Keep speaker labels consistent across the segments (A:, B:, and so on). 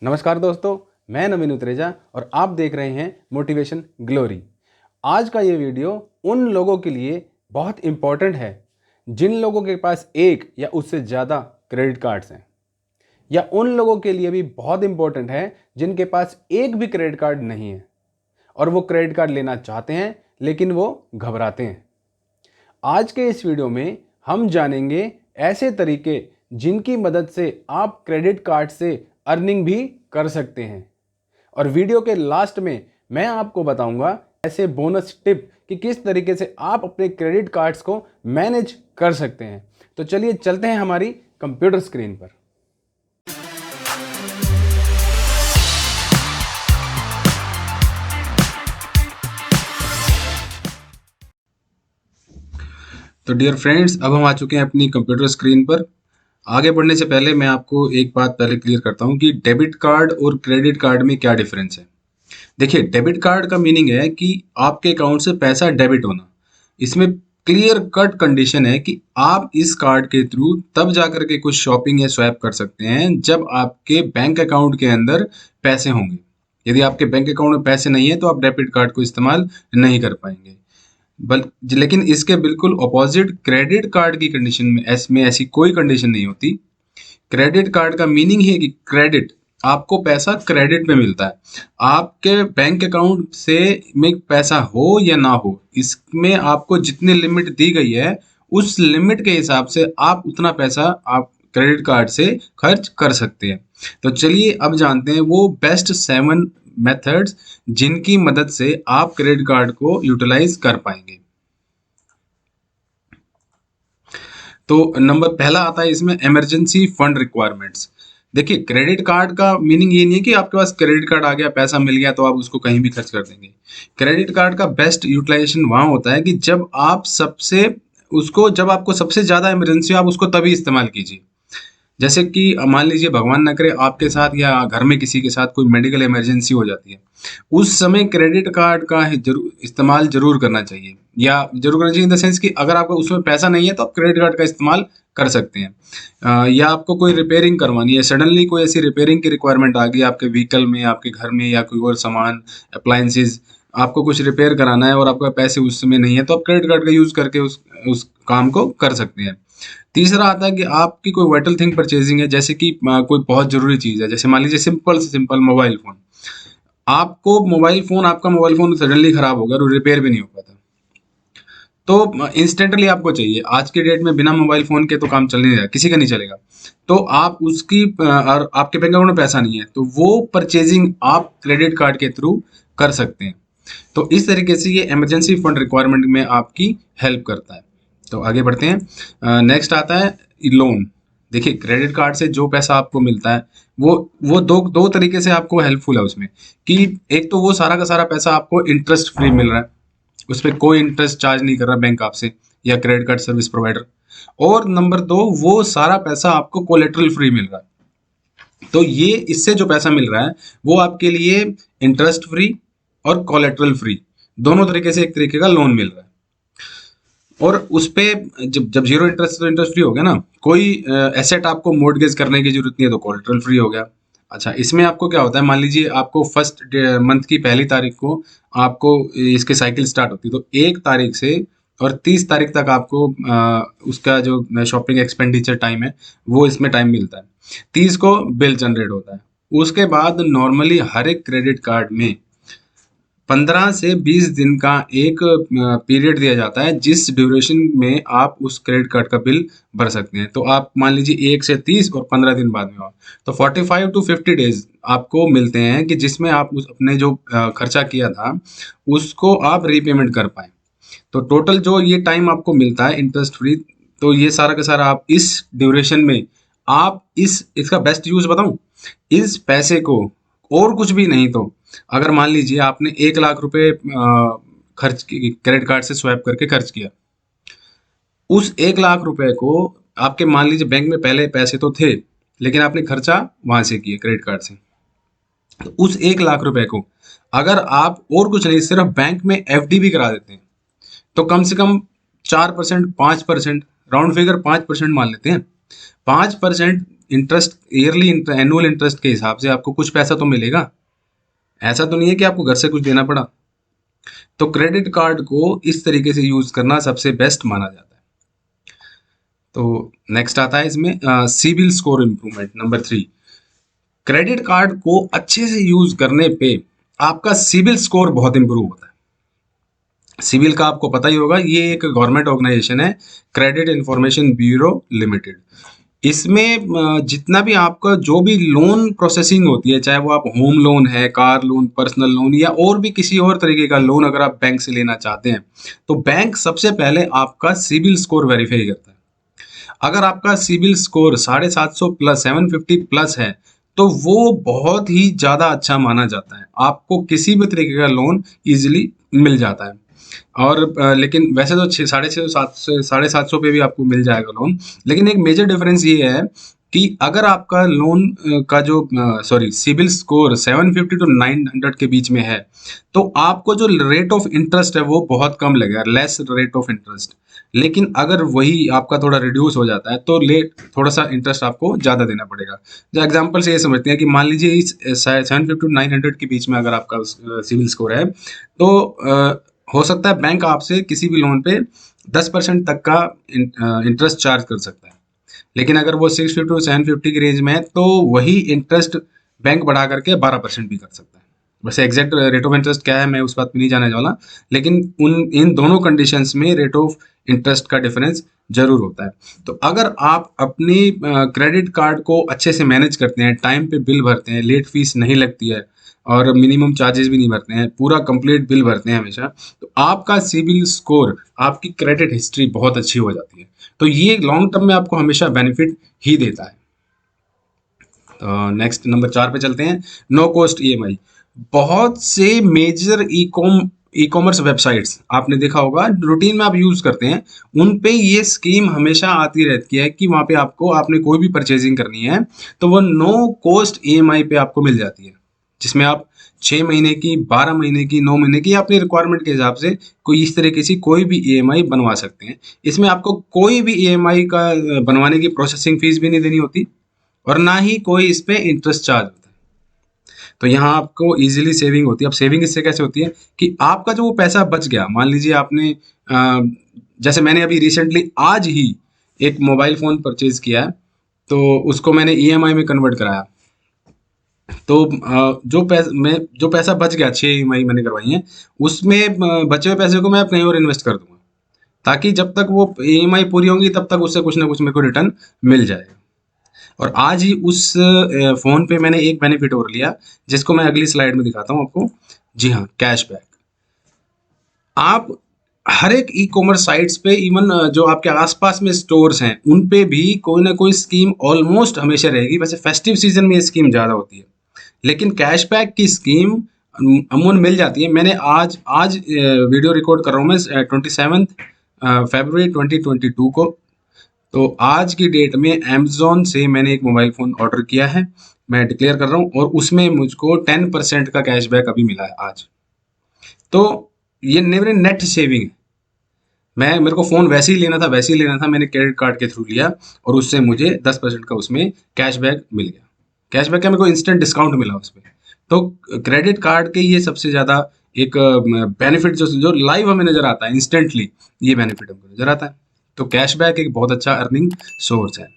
A: नमस्कार दोस्तों, मैं नवीन उत्रेजा और आप देख रहे हैं मोटिवेशन ग्लोरी। आज का ये वीडियो उन लोगों के लिए बहुत इम्पॉर्टेंट है जिन लोगों के पास एक या उससे ज़्यादा क्रेडिट कार्ड्स हैं, या उन लोगों के लिए भी बहुत इम्पॉर्टेंट है जिनके पास एक भी क्रेडिट कार्ड नहीं है और वो क्रेडिट कार्ड लेना चाहते हैं लेकिन वो घबराते हैं। आज के इस वीडियो में हम जानेंगे ऐसे तरीके जिनकी मदद से आप क्रेडिट कार्ड से अर्निंग भी कर सकते हैं, और वीडियो के लास्ट में मैं आपको बताऊंगा ऐसे बोनस टिप कि किस तरीके से आप अपने क्रेडिट कार्ड्स को मैनेज कर सकते हैं। तो चलिए चलते हैं हमारी कंप्यूटर स्क्रीन पर।
B: तो डियर फ्रेंड्स, अब हम आ चुके हैं अपनी कंप्यूटर स्क्रीन पर। आगे बढ़ने से पहले मैं आपको एक बात पहले क्लियर करता हूं कि डेबिट कार्ड और क्रेडिट कार्ड में क्या डिफरेंस है। देखिए, डेबिट कार्ड का मीनिंग है कि आपके अकाउंट से पैसा डेबिट होना। इसमें क्लियर कट कंडीशन है कि आप इस कार्ड के थ्रू तब जाकर के कुछ शॉपिंग या स्वैप कर सकते हैं जब आपके बैंक अकाउंट के अंदर पैसे होंगे। यदि आपके बैंक अकाउंट में पैसे नहीं है तो आप डेबिट कार्ड को इस्तेमाल नहीं कर पाएंगे। लेकिन इसके बिल्कुल अपोजिट क्रेडिट कार्ड की कंडीशन में ऐसी कोई कंडीशन नहीं होती। क्रेडिट कार्ड का मीनिंग ही है कि क्रेडिट, आपको पैसा क्रेडिट में मिलता है। आपके बैंक अकाउंट से में पैसा हो या ना हो, इसमें आपको जितनी लिमिट दी गई है उस लिमिट के हिसाब से आप उतना पैसा आप क्रेडिट कार्ड से खर्च कर सकते हैं। तो चलिए अब जानते हैं वो बेस्ट 7 मेथड्स जिनकी मदद से आप क्रेडिट कार्ड को यूटिलाइज कर पाएंगे। तो नंबर पहला आता है इसमें इमरजेंसी फंड रिक्वायरमेंट्स। देखिए, क्रेडिट कार्ड का मीनिंग ये नहीं है कि आपके पास क्रेडिट कार्ड आ गया, पैसा मिल गया तो आप उसको कहीं भी खर्च कर देंगे। क्रेडिट कार्ड का बेस्ट यूटिलाइजेशन वहां होता है कि जब आपको सबसे ज्यादा इमरजेंसी हो, आप उसको तभी इस्तेमाल कीजिए। जैसे कि मान लीजिए भगवान न करे आपके साथ या घर में किसी के साथ कोई मेडिकल इमरजेंसी हो जाती है, उस समय क्रेडिट कार्ड का इस्तेमाल जरूर करना चाहिए। या जरूर करना चाहिए इन द सेंस कि अगर आपका उसमें पैसा नहीं है तो आप क्रेडिट कार्ड का इस्तेमाल कर सकते हैं। या आपको कोई रिपेयरिंग करवानी है, सडनली कोई ऐसी रिपेयरिंग की रिक्वायरमेंट आ गई आपके व्हीकल में, आपके घर में, या कोई और सामान अप्लायंसेज आपको कुछ रिपेयर कराना है और आपका पैसे उस समय नहीं है, तो आप क्रेडिट कार्ड का यूज करके उस काम को कर सकते हैं। तीसरा आता है कि आपकी कोई वाइटल थिंग परचेजिंग है, जैसे कि कोई बहुत जरूरी चीज है, जैसे मान लीजिए सिंपल से सिंपल मोबाइल फोन। आपका मोबाइल फोन सडनली खराब हो गया और रिपेयर भी नहीं हो पाता, तो इंस्टेंटली आपको चाहिए। आज के डेट में बिना मोबाइल फोन के तो काम चल नहीं रहा, किसी का नहीं चलेगा। तो आप और आपके बैंक अकाउंट में पैसा नहीं है तो वो परचेजिंग आप क्रेडिट कार्ड के थ्रू कर सकते हैं। तो इस तरीके से ये इमरजेंसी फंड रिक्वायरमेंट में आपकी हेल्प करता है। तो आगे बढ़ते हैं। नेक्स्ट आता है लोन। देखिए, क्रेडिट कार्ड से जो पैसा आपको मिलता है वो दो तरीके से आपको हेल्पफुल है उसमें, कि एक तो वो सारा का सारा पैसा आपको इंटरेस्ट फ्री मिल रहा है, उस पर कोई इंटरेस्ट चार्ज नहीं कर रहा बैंक आपसे या क्रेडिट कार्ड सर्विस प्रोवाइडर। और नंबर 2, वो सारा पैसा आपको कोलेटरल फ्री मिल रहा है। तो ये इससे जो पैसा मिल रहा है वो आपके लिए इंटरेस्ट फ्री और कोलेटरल फ्री दोनों तरीके से एक तरीके का लोन मिल रहा है। और उस पे जब जीरो इंटरेस्ट तो इंटरेस्ट फ्री हो गया ना, कोई एसेट आपको मोर्टगेज करने की जरूरत नहीं है तो कोलेटरल फ्री हो गया। अच्छा, इसमें आपको क्या होता है, मान लीजिए आपको फर्स्ट मंथ की पहली तारीख को आपको इसके साइकिल स्टार्ट होती है, तो 1 तारीख से और 30 तारीख तक आपको उसका जो शॉपिंग एक्सपेंडिचर टाइम है वो इसमें टाइम मिलता है। 30 को बिल जनरेट होता है। उसके बाद नॉर्मली हर एक क्रेडिट कार्ड में 15 से 20 दिन का एक पीरियड दिया जाता है जिस ड्यूरेशन में आप उस क्रेडिट कार्ड का बिल भर सकते हैं। तो आप मान लीजिए 1 से 30 और 15 दिन बाद में हो, तो 45 टू 50 डेज आपको मिलते हैं कि जिसमें आप उस अपने जो खर्चा किया था उसको आप रीपेमेंट कर पाए। तो टोटल जो ये टाइम आपको मिलता है इंटरेस्ट फ्री, तो ये सारा का सारा आप इस ड्यूरेशन में आप इसका बेस्ट यूज बताऊं, इस पैसे को और कुछ भी नहीं तो अगर मान लीजिए आपने 1 लाख रुपए खर्च क्रेडिट कार्ड से स्वैप करके खर्च किया, उस 1 लाख रुपए को आपके मान लीजिए बैंक में पहले पैसे तो थे लेकिन आपने खर्चा वहां से किया क्रेडिट कार्ड से, तो उस 1 लाख रुपए को अगर आप और कुछ नहीं सिर्फ बैंक में एफडी भी करा देते हैं तो कम से कम 4%, 5%, राउंड फिगर 5% मान लेते हैं, 5% इंटरेस्ट ईयरली एनुअल इंटरेस्ट के हिसाब से आपको कुछ पैसा तो मिलेगा। ऐसा तो नहीं है कि आपको घर से कुछ देना पड़ा। तो क्रेडिट कार्ड को इस तरीके से यूज करना सबसे बेस्ट माना जाता है। तो नेक्स्ट आता है इसमें CIBIL score improvement number 3। Credit card को अच्छे से यूज करने पे आपका सिबिल स्कोर बहुत इंप्रूव होता है। सिबिल का आपको पता ही होगा, ये एक गवर्नमेंट ऑर्गेनाइजेशन है, क्रेडिट इंफॉर्मेशन ब्यूरो लिमिटेड। इसमें जितना भी आपका जो भी लोन प्रोसेसिंग होती है, चाहे वो आप होम लोन है, कार लोन, पर्सनल लोन या और भी किसी और तरीके का लोन अगर आप बैंक से लेना चाहते हैं, तो बैंक सबसे पहले आपका सिबिल स्कोर वेरीफाई करता है। अगर आपका सिबिल स्कोर 750 प्लस 750 प्लस है तो वो बहुत ही ज़्यादा अच्छा माना जाता है, आपको किसी भी तरीके का लोन इजीली मिल जाता है। और लेकिन वैसे तो 650 पे भी आपको मिल जाएगा लोन, लेकिन एक मेजर डिफरेंस ये है कि अगर आपका लोन का जो सिबिल स्कोर 750 टू 900 के बीच में है तो आपको जो रेट ऑफ इंटरेस्ट है वो बहुत कम लगेगा, लेस रेट ऑफ इंटरेस्ट। लेकिन अगर वही आपका थोड़ा रिड्यूस हो जाता है तो थोड़ा सा इंटरेस्ट आपको ज़्यादा देना पड़ेगा। जो एग्जांपल से ये समझते हैं कि मान लीजिए इस 750 टू 900 के बीच में अगर आपका सिबिल स्कोर है तो हो सकता है बैंक आपसे किसी भी लोन पे 10% तक का इंटरेस्ट चार्ज कर सकता है। लेकिन अगर वो 650 टू 750 की रेंज में है तो वही इंटरेस्ट बैंक बढ़ा करके 12% भी कर सकता है। वैसे एग्जैक्ट रेट ऑफ इंटरेस्ट क्या है मैं उस बात पे नहीं जाने वाला, लेकिन इन दोनों कंडीशंस में रेट ऑफ इंटरेस्ट का डिफरेंस जरूर होता है। तो अगर आप अपनी क्रेडिट कार्ड को अच्छे से मैनेज करते हैं, टाइम पे बिल भरते हैं, लेट फीस नहीं लगती है और मिनिमम चार्जेस भी नहीं भरते हैं, पूरा कंप्लीट बिल भरते हैं हमेशा, तो आपका सिबिल स्कोर, आपकी क्रेडिट हिस्ट्री बहुत अच्छी हो जाती है। तो ये लॉन्ग टर्म में आपको हमेशा बेनिफिट ही देता है। तो नेक्स्ट नंबर 4 पे चलते हैं, नो कॉस्ट ईएमआई। बहुत से मेजर ई कॉमर्स वेबसाइट्स आपने देखा होगा, रूटीन में आप यूज करते हैं, उन पे ये स्कीम हमेशा आती रहती है कि वहाँ पे आपने कोई भी परचेजिंग करनी है तो वो नो कॉस्ट ईएमआई पे आपको मिल जाती है, जिसमें आप 6 महीने की, 12 महीने की, 9 महीने की, अपनी रिक्वायरमेंट के हिसाब से कोई इस तरीके की कोई भी ईएमआई बनवा सकते हैं। इसमें आपको कोई भी ईएमआई का बनवाने की प्रोसेसिंग फीस भी नहीं देनी होती और ना ही कोई इस पे इंटरेस्ट चार्ज होता है। तो यहाँ आपको इजीली सेविंग होती है। अब सेविंग इससे कैसे होती है कि आपका जो वो पैसा बच गया, मान लीजिए आपने जैसे मैंने अभी रिसेंटली आज ही एक मोबाइल फ़ोन परचेज किया है, तो उसको मैंने ईएमआई में कन्वर्ट कराया। तो जो पैसा बच गया, 6 ईएमआई मैंने करवाई है, उसमें बचे हुए पैसे को मैं कहीं और इन्वेस्ट कर दूंगा, ताकि जब तक वो ईएमआई पूरी होंगी तब तक उससे कुछ ना कुछ मेरे को रिटर्न मिल जाएगा। और आज ही उस फ़ोन पे मैंने एक बेनिफिट और लिया, जिसको मैं अगली स्लाइड में दिखाता हूँ आपको। जी हाँ, कैशबैक। आप हर एक ई कॉमर्स साइट्स पे, इवन जो आपके आसपास में स्टोर्स हैं, उन पे भी कोई ना कोई स्कीम ऑलमोस्ट हमेशा रहेगी। वैसे फेस्टिव सीजन में ये स्कीम ज़्यादा होती है, लेकिन कैशबैक की स्कीम अमूमन मिल जाती है। मैंने आज वीडियो रिकॉर्ड कर रहा हूँ मैं 27 फरवरी 2022 को। तो आज की डेट में अमेजोन से मैंने एक मोबाइल फ़ोन ऑर्डर किया है, मैं डिक्लेयर कर रहा हूँ, और उसमें मुझको 10% का कैशबैक अभी मिला है आज। तो ये मेरे नेट सेविंग है। मेरे को फ़ोन वैसे ही लेना था, मैंने क्रेडिट कार्ड के थ्रू लिया और उससे मुझे 10% का उसमें कैशबैक मिल गया। कैशबैक का मेरे को इंस्टेंट डिस्काउंट मिला उसमें। तो क्रेडिट कार्ड के ये सबसे ज़्यादा एक बेनिफिट जो लाइव हमें नज़र आता है, इंस्टेंटली ये बेनिफिट हमको नज़र आता है। तो कैशबैक एक बहुत अच्छा अर्निंग सोर्स है।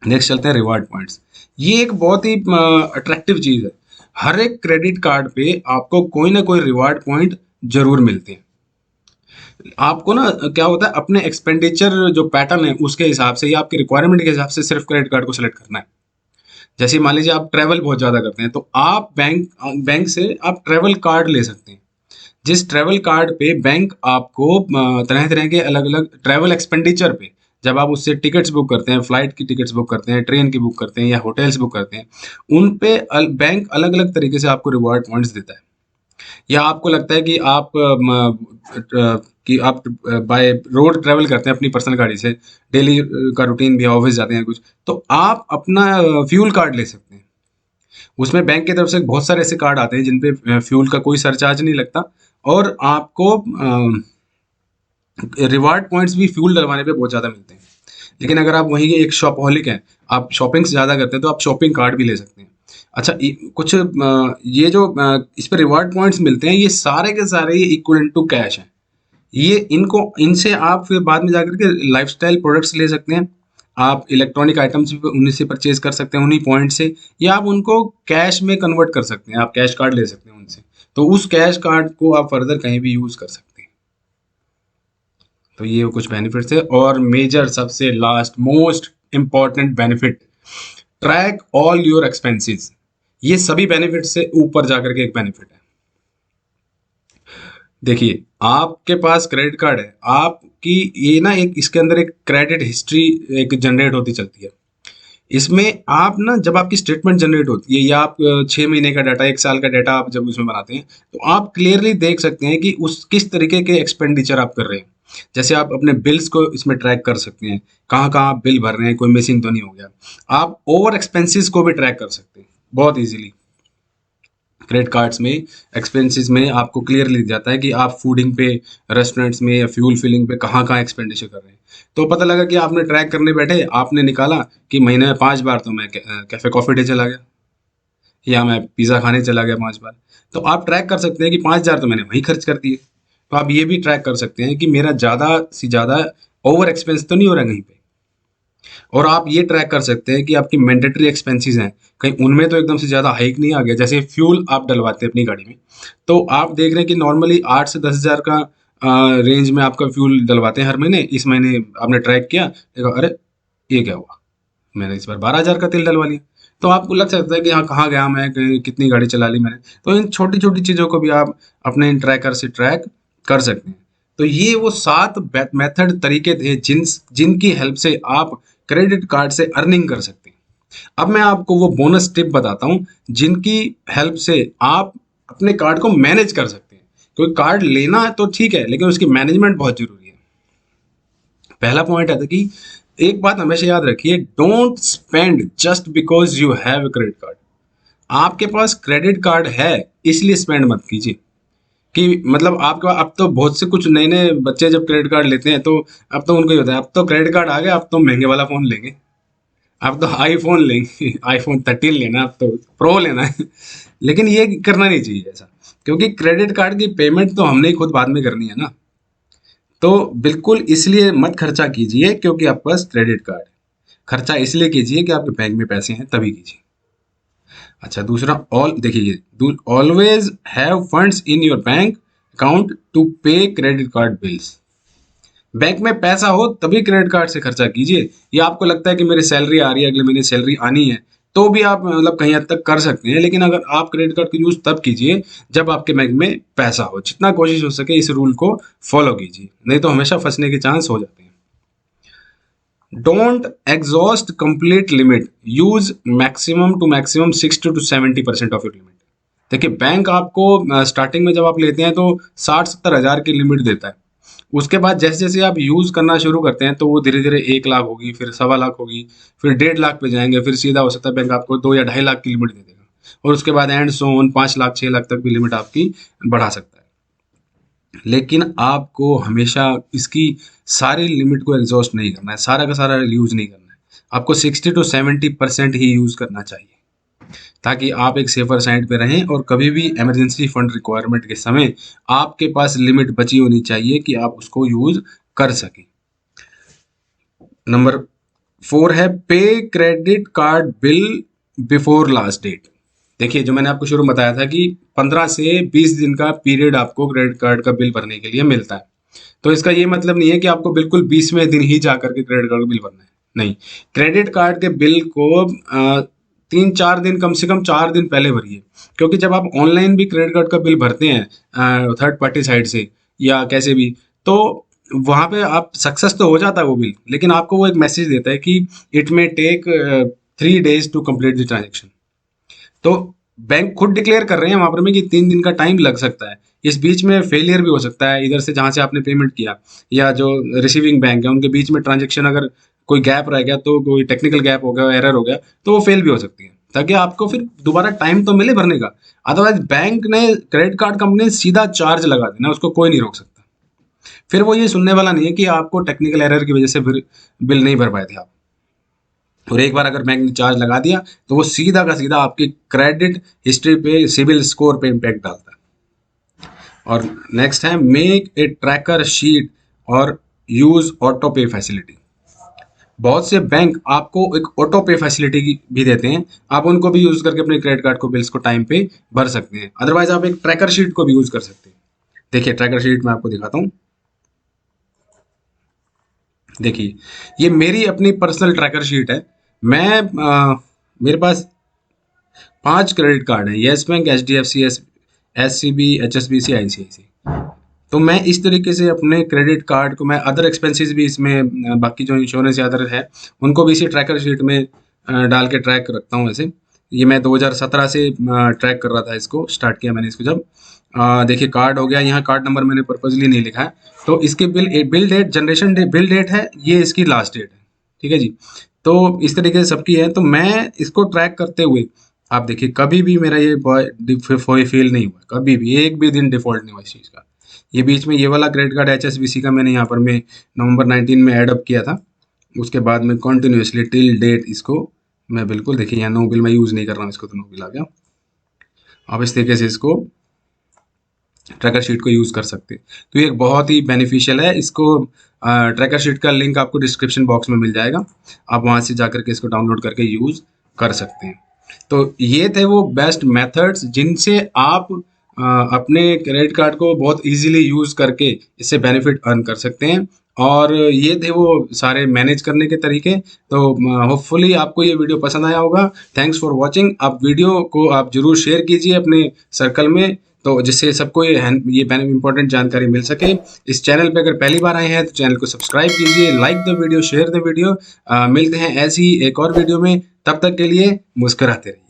B: नेक्स्ट चलते हैं रिवार्ड पॉइंट्स। ये एक बहुत ही अट्रैक्टिव चीज़ है। हर एक क्रेडिट कार्ड पे आपको कोई ना कोई रिवार्ड पॉइंट जरूर मिलते हैं। आपको ना क्या होता है, अपने एक्सपेंडिचर जो पैटर्न है उसके हिसाब से या आपकी रिक्वायरमेंट के हिसाब से सिर्फ क्रेडिट कार्ड को सिलेक्ट करना है। जैसे मान लीजिए आप ट्रैवल बहुत ज़्यादा करते हैं, तो आप बैंक से आप ट्रैवल कार्ड ले सकते हैं, जिस ट्रैवल कार्ड पे बैंक आपको तरह तरह के अलग अलग ट्रैवल एक्सपेंडिचर पे, जब आप उससे टिकट्स बुक करते हैं, फ्लाइट की टिकट्स बुक करते हैं, ट्रेन की बुक करते हैं या होटल्स बुक करते हैं, उन पे बैंक अलग अलग तरीके से आपको रिवार्ड पॉइंट्स देता है। या आपको लगता है कि आप बाय रोड ट्रैवल करते हैं अपनी पर्सनल गाड़ी से, डेली का रूटीन भी, ऑफिस जाते हैं कुछ, तो आप अपना फ्यूल कार्ड ले सकते हैं। उसमें बैंक की तरफ से बहुत सारे ऐसे कार्ड आते हैं जिन पे फ्यूल का कोई सरचार्ज नहीं लगता और आपको रिवार्ड पॉइंट्स भी फ्यूल डलवाने पे बहुत ज़्यादा मिलते हैं। लेकिन अगर आप वहीं एक शॉपहॉलिक हैं, आप शॉपिंग ज़्यादा करते हैं, तो आप शॉपिंग कार्ड भी ले सकते हैं। अच्छा, कुछ ये जो इस पे रिवार्ड पॉइंट्स मिलते हैं, ये सारे के सारे ये इक्वलेंट टू कैश हैं। ये इनको इनसे आप फिर बाद में जाकर के लाइफस्टाइल प्रोडक्ट्स ले सकते हैं। आप इलेक्ट्रॉनिक आइटम्स भी उन्हीं से परचेज कर सकते हैं, उन्हीं पॉइंट से, या आप उनको कैश में कन्वर्ट कर सकते हैं। आप कैश कार्ड ले सकते हैं उनसे, तो उस कैश कार्ड को आप फर्दर कहीं भी यूज कर सकते हैं। तो ये कुछ बेनिफिट्स है। और मेजर सबसे last most important benefit, track all your expenses. ये सभी बेनिफिट से ऊपर जाकर के एक बेनिफिट है। देखिए, आपके पास क्रेडिट कार्ड है, आपकी ये ना एक इसके अंदर एक क्रेडिट हिस्ट्री एक जनरेट होती चलती है। इसमें आप ना जब आपकी स्टेटमेंट जनरेट होती है, या आप 6 महीने का डाटा, 1 साल का डाटा आप जब उसमें बनाते हैं, तो आप क्लियरली देख सकते हैं कि उस किस तरीके के एक्सपेंडिचर आप कर रहे हैं। जैसे आप अपने बिल्स को इसमें ट्रैक कर सकते हैं, कहाँ कहाँ आप बिल भर रहे हैं, कोई मिसिंग तो नहीं हो गया। आप ओवर एक्सपेंसेस को भी ट्रैक कर सकते हैं बहुत ईजिली। क्रेडिट कार्ड्स में एक्सपेंसेस में आपको क्लियरली दिख जाता है कि आप फूडिंग पे, रेस्टोरेंट्स में या फ्यूल फिलिंग पे कहाँ कहाँ एक्सपेंडिचर कर रहे हैं। तो पता लगा कि आपने ट्रैक करने बैठे, आपने निकाला कि महीने में 5 बार तो मैं कैफे कॉफी डे चला गया, या मैं पिज़्ज़ा खाने चला गया 5 बार। तो आप ट्रैक कर सकते हैं कि 5 हज़ार तो मैंने वहीं खर्च कर दिए। तो आप ये भी ट्रैक कर सकते हैं कि मेरा ज़्यादा से ज़्यादा ओवर एक्सपेंस तो नहीं हो रहा कहीं पे। और आप ये ट्रैक कर सकते हैं कि आपकी मैंडेटरी एक्सपेंसेस हैं, कहीं उनमें तो एकदम से ज़्यादा हाइक नहीं आ गया। जैसे फ्यूल आप डलवाते हैं अपनी गाड़ी में, तो आप देख रहे हैं कि नॉर्मली 8 से 10 हज़ार का रेंज में आपका फ्यूल डलवाते हैं हर महीने। इस महीने आपने ट्रैक किया, देखा अरे ये क्या हुआ, मैंने इस बार 12 हज़ार का तेल डलवा लिया। तो आपको लग सकता है कि हाँ, कहाँ गया मैं, कितनी गाड़ी चला ली मैंने। तो इन छोटी छोटी चीज़ों को भी आप अपने इन ट्रैकर से ट्रैक कर सकते हैं। तो ये वो 7 मेथड तरीके थे जिनकी हेल्प से आप क्रेडिट कार्ड से अर्निंग कर सकते हैं। अब मैं आपको वो बोनस टिप बताता हूँ जिनकी हेल्प से आप अपने कार्ड को मैनेज कर सकते हैं। क्योंकि कार्ड लेना है तो ठीक है, लेकिन उसकी मैनेजमेंट बहुत जरूरी है। पहला पॉइंट आता है कि एक बात हमेशा याद रखिए, don't spend just because you have a credit card. आपके पास क्रेडिट कार्ड है इसलिए स्पेंड मत कीजिए। कि मतलब आपके पास अब तो बहुत से कुछ नए नए बच्चे जब क्रेडिट कार्ड लेते हैं, तो अब तो उनको ही होता है, अब तो क्रेडिट कार्ड आ गया, अब तो महंगे वाला फोन लेंगे, अब तो आईफोन लेंगे, आईफोन 13 लेना, अब तो प्रो लेना है। लेकिन ये करना नहीं चाहिए ऐसा, क्योंकि क्रेडिट कार्ड की पेमेंट तो हमने ही खुद बाद में करनी है ना। तो बिल्कुल इसलिए मत खर्चा कीजिए क्योंकि आपके पास क्रेडिट कार्ड है। खर्चा इसलिए कीजिए कि आपके बैंक में पैसे हैं, तभी कीजिए। अच्छा, दूसरा, ऑल देखिए, always have funds in your bank account to pay credit card bills. Bank में पैसा हो तभी क्रेडिट कार्ड से खर्चा कीजिए। या आपको लगता है कि मेरी सैलरी आ रही है, अगले महीने सैलरी आनी है, तो भी आप मतलब कहीं हद तक कर सकते हैं। लेकिन अगर आप क्रेडिट कार्ड का यूज तब कीजिए जब आपके बैंक में पैसा हो। जितना कोशिश हो सके इस रूल को फॉलो कीजिए, नहीं तो हमेशा फंसने के चांस हो जाते हैं। Don't exhaust complete limit, use maximum to maximum 60 to 70% of your limit. देखिए, बैंक आपको स्टार्टिंग में जब आप लेते हैं तो 60-70 हज़ार की लिमिट देता है। उसके बाद जैसे जैसे आप यूज करना शुरू करते हैं तो वो धीरे धीरे 1 लाख होगी, फिर 1.25 लाख होगी, फिर 1.5 लाख पे जाएंगे, फिर सीधा हो सकता है बैंक आपको 2 या 2.5 लाख की लिमिट दे देगा। और उसके बाद and so on 5 lakh 6 lakh तक भी लिमिट आपकी बढ़ा सकता है। लेकिन आपको हमेशा इसकी सारी लिमिट को एग्जॉस्ट नहीं करना है, सारा का सारा यूज नहीं करना है। आपको 60 to 70% ही यूज करना चाहिए, ताकि आप एक सेफर साइड पे रहें और कभी भी इमरजेंसी फंड रिक्वायरमेंट के समय आपके पास लिमिट बची होनी चाहिए कि आप उसको यूज कर सकें। नंबर 4 है pay credit card bill before last date. देखिए, जो मैंने आपको शुरू में बताया था कि 15 से 20 दिन का पीरियड आपको क्रेडिट कार्ड का बिल भरने के लिए मिलता है। तो इसका ये मतलब नहीं है कि आपको बिल्कुल 20वें दिन ही जाकर के क्रेडिट कार्ड का बिल भरना है, नहीं। क्रेडिट कार्ड के बिल को 3-4 दिन, कम से कम 4 दिन पहले भरिए। क्योंकि जब आप ऑनलाइन भी क्रेडिट कार्ड का बिल भरते हैं थर्ड पार्टी साइड से या कैसे भी, तो वहाँ पे आप सक्सेस तो हो जाता है वो बिल, लेकिन आपको वो एक मैसेज देता है कि it may take 3 days to complete the transaction. तो बैंक खुद डिक्लेयर कर रहे हैं वहां पर में कि 3 दिन का टाइम लग सकता है। इस बीच में फेलियर भी हो सकता है, इधर से जहां से आपने पेमेंट किया या जो रिसीविंग बैंक है उनके बीच में ट्रांजेक्शन अगर कोई गैप रह गया, तो कोई टेक्निकल गैप हो गया, एरर हो गया, तो वो फेल भी हो सकती है, ताकि आपको फिर दोबारा टाइम तो मिले भरने का। अदरवाइज बैंक ने, क्रेडिट कार्ड कंपनी ने सीधा चार्ज लगा देना, उसको कोई नहीं रोक सकता। फिर वो ये सुनने वाला नहीं है कि आपको टेक्निकल एरर की वजह से फिर बिल नहीं भर पाए थे आप। और एक बार अगर बैंक ने चार्ज लगा दिया तो वो सीधा का सीधा आपकी क्रेडिट हिस्ट्री पे, सिविल स्कोर पे इम्पैक्ट डालता है। और नेक्स्ट है मेक ए ट्रैकर शीट और यूज ऑटो पे फैसिलिटी। बहुत से बैंक आपको एक ऑटो पे फैसिलिटी भी देते हैं, आप उनको भी यूज करके अपने क्रेडिट कार्ड को बिल्स को टाइम पे भर सकते हैं। अदरवाइज आप एक ट्रैकर शीट को भी यूज कर सकते हैं। देखिए ट्रैकर शीट मैं आपको दिखाता हूँ। देखिए ये मेरी अपनी पर्सनल ट्रैकर शीट है। मेरे पास 5 क्रेडिट कार्ड हैं, yes bank, HDFC, SCB, HSBC, ICICI। तो मैं इस तरीके से अपने क्रेडिट कार्ड को, मैं अदर एक्सपेंसेस भी इसमें बाकी जो इंश्योरेंस या अदर है उनको भी इसी ट्रैकर शीट में डाल के ट्रैक रखता हूँ। ऐसे ये मैं 2017 से ट्रैक कर रहा था, इसको स्टार्ट किया मैंने इसको जब। देखिए कार्ड हो गया, यहाँ कार्ड नंबर मैंने पर्पजली नहीं लिखा है। तो इसके bill date, generation date, bill date है, ये इसकी लास्ट डेट है। ठीक है जी। तो इस तरीके से सबकी है। तो मैं इसको ट्रैक करते हुए आप देखिए कभी भी मेरा ये फेल नहीं हुआ, कभी भी एक भी दिन डिफॉल्ट नहीं हुआ इस चीज़ का। ये बीच में ये वाला क्रेडिट कार्ड HSBC का मैंने यहाँ पर मैं नवंबर 19 में एडअप किया था। उसके बाद में कंटिन्यूसली टिल डेट इसको मैं बिल्कुल, देखिए यहाँ नो बिल मैं यूज़ नहीं कर रहा हूँ इसको, तो नो बिल आ गया। आप इस तरीके से इसको ट्रैकर शीट को यूज़ कर सकते हैं। तो ये एक बहुत ही बेनिफिशियल है। इसको ट्रैकर शीट का लिंक आपको डिस्क्रिप्शन बॉक्स में मिल जाएगा, आप वहाँ से जाकर के इसको डाउनलोड करके यूज़ कर सकते हैं। तो ये थे वो बेस्ट मेथड्स जिनसे आप अपने क्रेडिट कार्ड को बहुत इजीली यूज़ करके इससे बेनिफिट अर्न कर सकते हैं। और ये थे वो सारे मैनेज करने के तरीके। तो होपफुली आपको ये वीडियो पसंद आया होगा। Thanks for watching. आप वीडियो को आप जरूर शेयर कीजिए अपने सर्कल में, तो जिससे सबको ये इंपॉर्टेंट जानकारी मिल सके। इस चैनल पे अगर पहली बार आए हैं तो चैनल को सब्सक्राइब कीजिए, like the video, share the video. मिलते हैं ऐसी एक और वीडियो में, तब तक के लिए मुस्कुराते रहिए।